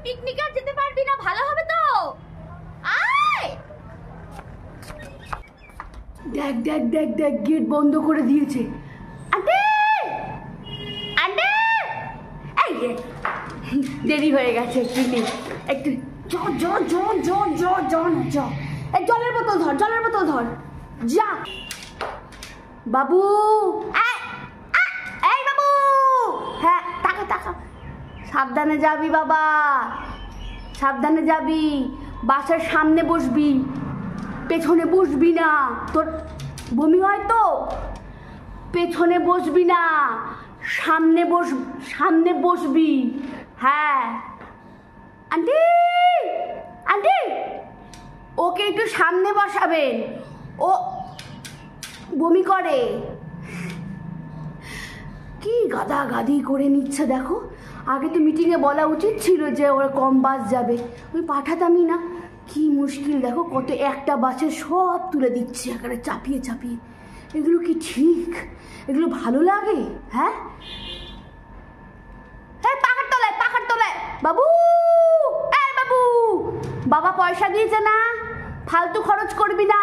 পিকনিকে আর যেতে পারবি না, ভালো হবে তো। আয় দেখ দেখ দেখ দেখ গেট বন্ধ করে দিয়েছে। আন্টি আন্টি, এই যে দেরি হয়ে গেছে একটু এই জলের বোতল ধর, জলের বোতল ধর, যা বাবু। এই বাবু, হ্যাঁ টাকা টাকা, সাবধানে যাবি বাবা, সাবধানে যাবি। বাসের সামনে বসবি, পেছনে বসবি না, তোর বমি হয় তো। পেছনে বসবি না, সামনে বসবি। হ্যাঁ আন্টি আন্টি, ওকে একটু সামনে বসাবেন, ও বমি করে। কি গাদাগাদি করে নিচ্ছে দেখো। আগে তো মিটিংয়ে বলা উচিত ছিল যে ওরা কম বাস যাবে, আমি পাঠাতামই না। কি মুশকিল দেখো, কত একটা বাসে সব তুলে দিচ্ছে একেবারে চাপিয়ে চাপিয়ে। এগুলো কি ঠিক? এগুলো ভালো লাগে? হ্যাঁ হ্যাঁ, পাখার তলায় বাবু। এই বাবু, বাবা পয়সা দিয়েছে না, ফালতু খরচ করবি না।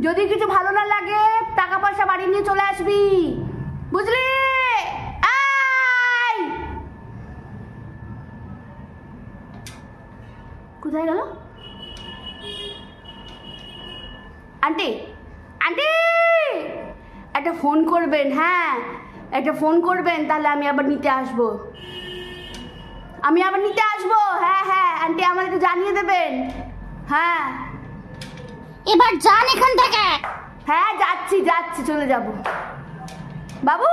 যদি কিছু ভালো না লাগে টাকা পয়সা বাড়ি নিয়ে চলে আসবি, বুঝলি? কোথায় গেল আন্টি? আন্টি একটা ফোন করবেন, হ্যাঁ একটা ফোন করবেন, তাহলে আমি আবার নিতে আসবো। হ্যাঁ হ্যাঁ আন্টি, আমার একটু জানিয়ে দেবেন। হ্যাঁ এবার যান এখান থেকে। হ্যাঁ যাচ্ছি, চলে যাব বাবু।